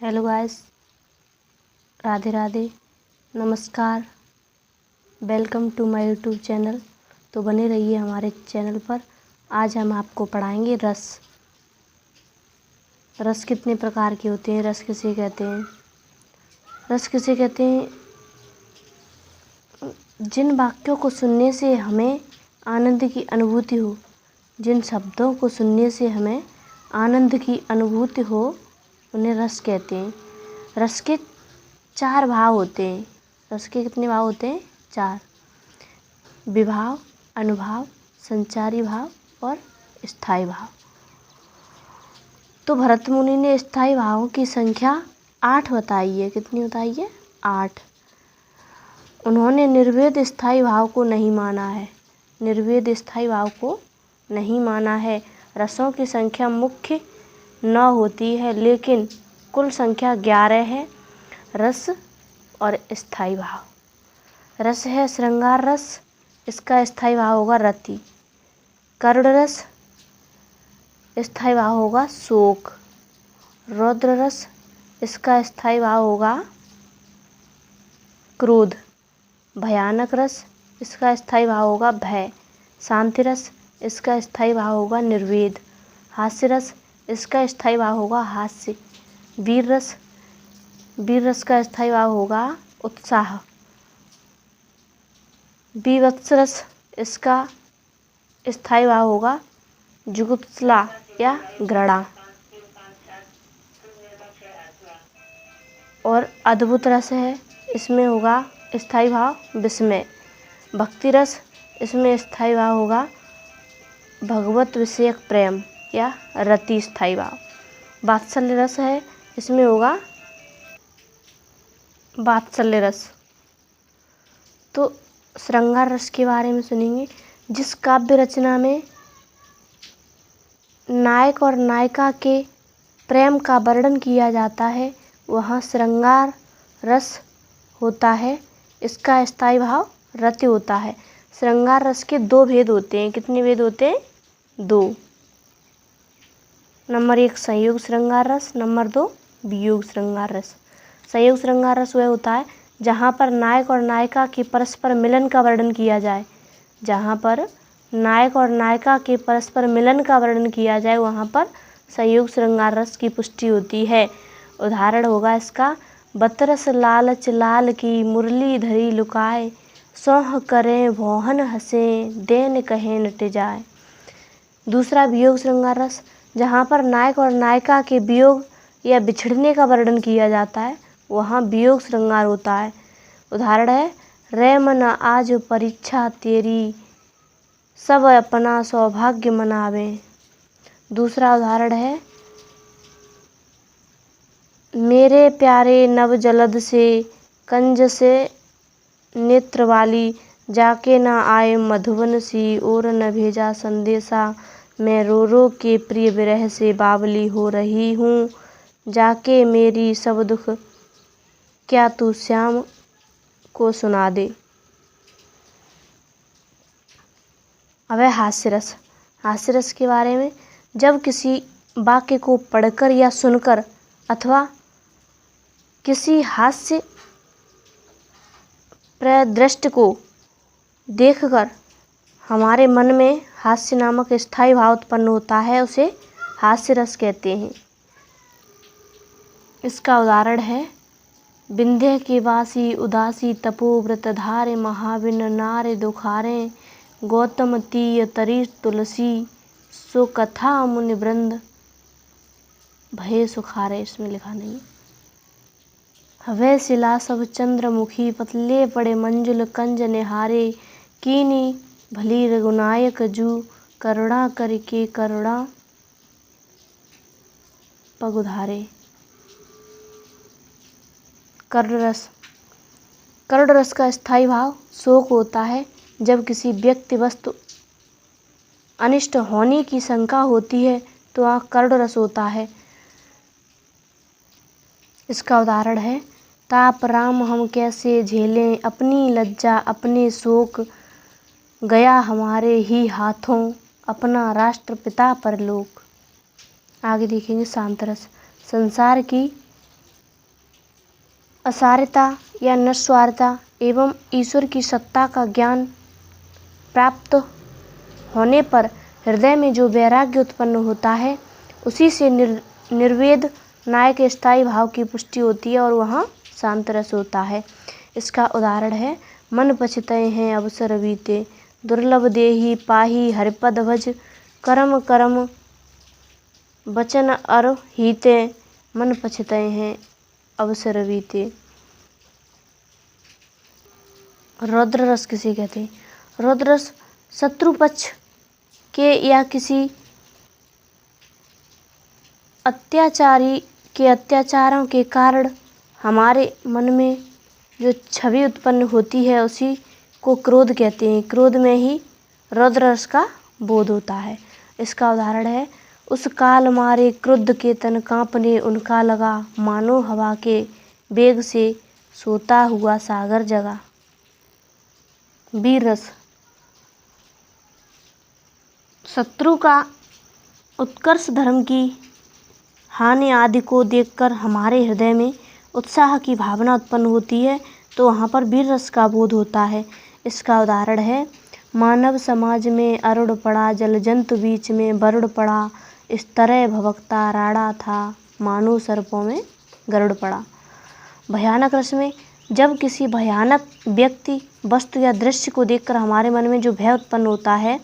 Hello guys, Radhe Radhe, नमस्कार, welcome to my YouTube channel. तो बने रहिए हमारे चैनल पर। आज हम आपको पढ़ाएंगे रस। रस कितने प्रकार के होते हैं, रस किसे कहते हैं। रस किसे कहते हैं? जिन वाक्यों को सुनने से हमें आनंद की अनुभूति हो, जिन शब्दों को सुनने से हमें आनंद की अनुभूति हो, उन्हें रस कहते हैं। रस के 4 भाव होते हैं। रस के कितने भाव होते हैं? 4। विभाव, अनुभाव, संचारी भाव और स्थायी भाव। तो भरत मुनि ने स्थायी भावों की संख्या 8 बताई है। कितनी बताई है? 8। उन्होंने निर्वेद स्थायी भाव को नहीं माना है। निर्वेद स्थायी भाव को नहीं माना है। रसों की संख्या मुख्य 9 होती है, लेकिन कुल संख्या 11 है। रस और स्थायी भाव। रस है श्रृंगार रस, इसका स्थायी भाव होगा रति। करुण रस, स्थायी भाव होगा शोक। रौद्र रस, इसका स्थायी भाव होगा क्रोध। भयानक रस, इसका स्थायी भाव होगा भय। शांति रस, इसका स्थायी भाव होगा निर्वेद। हास्य रस, इसका स्थायी भाव होगा हास्य। वीर रस, वीर रस का स्थायी भाव होगा उत्साह। बीभत्स रस, इसका स्थायी भाव होगा जुगुप्सला या घृणा। और अद्भुत रस है, इसमें होगा स्थायी भाव विस्मय। भक्ति रस, इसमें स्थायी भाव होगा भगवत विषयक प्रेम या रति स्थायी भाव। वात्सल्य रस है, इसमें होगा वात्सल्य रस। तो श्रृंगार रस के बारे में सुनेंगे। जिस काव्य रचना में नायक और नायिका के प्रेम का वर्णन किया जाता है, वहाँ श्रृंगार रस होता है। इसका स्थायी भाव रति होता है। श्रृंगार रस के 2 भेद होते हैं। कितने भेद होते हैं? 2। नंबर 1 संयोग श्रृंगार रस, नंबर 2 वियोग श्रृंगार रस। संयोग श्रृंगार रस वह होता है जहाँ पर नायक और नायिका के परस्पर मिलन का वर्णन किया जाए। जहाँ पर नायक और नायिका के परस्पर मिलन का वर्णन किया जाए, वहाँ पर संयोग श्रृंगार रस की पुष्टि होती है। उदाहरण होगा इसका, बतरस लालच लाल की मुरली धरी लुकाए, सौह करें भौहन हंसें देन कहें नट जाए। दूसरा वियोग श्रृंगार रस, जहाँ पर नायक और नायिका के वियोग या बिछड़ने का वर्णन किया जाता है, वहाँ वियोग श्रृंगार होता है। उदाहरण है, रे मन आज परीक्षा तेरी, सब अपना सौभाग्य मनावे। दूसरा उदाहरण है, मेरे प्यारे नव जलद से कंज से नेत्र वाली, जाके न आए मधुबन सी और न भेजा संदेशा, मैं रो रो के प्रिय विरह से बावली हो रही हूँ, जाके मेरी सब दुख क्या तू श्याम को सुना दे। अब है हास्य रस। हास्य रस के बारे में, जब किसी वाक्य को पढ़कर या सुनकर अथवा किसी हास्य परिदृश्य को देखकर हमारे मन में हास्य नामक स्थायी भाव उत्पन्न होता है, उसे हास्य रस कहते हैं। इसका उदाहरण है, विंध्य के वासी उदासी तपोव्रत धारे, महाविन नारे दुखारे, गौतम तीय तरी तुलसी, सो कथा मुनि वृंद भय सुखारे। इसमें लिखा नहीं। हवे शिला सब चंद्रमुखी, पतले पड़े मंजुल कंज निहारे, कीनी भली रघुनायक जू, करुणा करके करुणा पगुधारे। करुण रस। करुण रस का स्थायी भाव शोक होता है। जब किसी व्यक्ति वस्तु अनिष्ट होने की शंका होती है, तो वहाँ करुण रस होता है। इसका उदाहरण है, ताप राम हम कैसे झेलें, अपनी लज्जा अपने शोक, गया हमारे ही हाथों अपना राष्ट्रपिता परलोक। आगे देखेंगे शांत रस। संसार की असारता या निस्वार्थता एवं ईश्वर की सत्ता का ज्ञान प्राप्त होने पर हृदय में जो वैराग्य उत्पन्न होता है, उसी से निर्वेद न्याय के स्थायी भाव की पुष्टि होती है और वहाँ शांत रस होता है। इसका उदाहरण है, मन पछतए हैं अवसर बीते, दुर्लभ देहि पाही हरिपद भज, कर्म कर्म वचन अर हीते, मन पछतए हैं अवसर बीते। रौद्र रस किसे कहते हैं? रौद्र रस शत्रु पक्ष के या किसी अत्याचारी के अत्याचारों के कारण हमारे मन में जो छवि उत्पन्न होती है, उसी को क्रोध कहते हैं। क्रोध में ही रौद्र रस का बोध होता है। इसका उदाहरण है, उस काल मारे क्रुद्ध के तन कांपने, उनका लगा मानो हवा के वेग से सोता हुआ सागर जगा। वीर रस शत्रु का उत्कर्ष, धर्म की हानि आदि को देखकर हमारे हृदय में उत्साह की भावना उत्पन्न होती है, तो वहाँ पर वीर रस का बोध होता है। इसका उदाहरण है, मानव समाज में अरुण पड़ा, जल जंतु बीच में वरुण पड़ा, इस तरह भवकता राड़ा था, मानो सर्पों में गरुड़ पड़ा। भयानक रस में जब किसी भयानक व्यक्ति, वस्तु या दृश्य को देखकर हमारे मन में जो भय उत्पन्न होता है,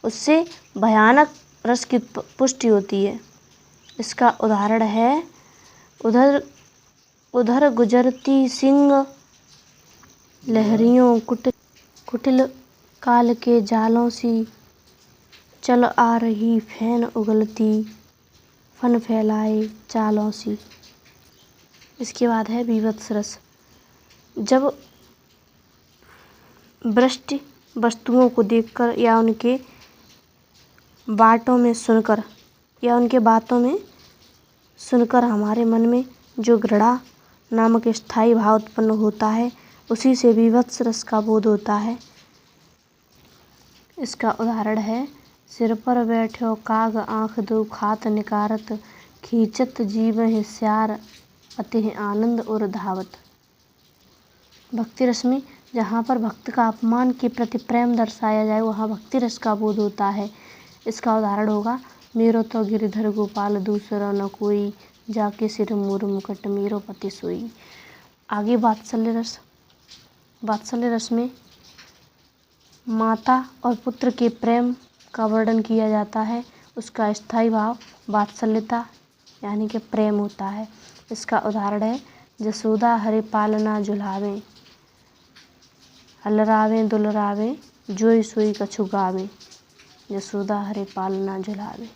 उससे भयानक रस की पुष्टि होती है। इसका उदाहरण है, उधर उधर गुजरती सिंह लहरियों, कुटिल काल के जालों सी, चल आ रही फैन उगलती, फन फैलाए चालों सी। इसके बाद है बीभत्स रस। जब भ्रष्ट वस्तुओं को देखकर या उनके बातों में सुनकर हमारे मन में जो घृणा नामक स्थायी भाव उत्पन्न होता है, उसी से बीभत्स रस का बोध होता है। इसका उदाहरण है, सिर पर बैठो काग आँख दो खात निकारत, खींचत जीव हिस्यार अति आनंद और धावत। भक्ति रस में जहाँ पर भक्त का अपमान के प्रति प्रेम दर्शाया जाए, वहाँ भक्ति रस का बोध होता है। इसका उदाहरण होगा, मेरो तो गिरधर गोपाल दूसरा न कोई, जाके सिर मोर मुकुट मेरो पति सोई। आगे वात्सल्य रस। वात्सल्य रस में माता और पुत्र के प्रेम का वर्णन किया जाता है। उसका स्थायी भाव वात्सल्यता यानी कि प्रेम होता है। इसका उदाहरण है, जसोदा हरे पालना झुलावे, हलरावे दुलरावे, जोई सोई कछु गावे। जसोदा हरे पालना झुलावे।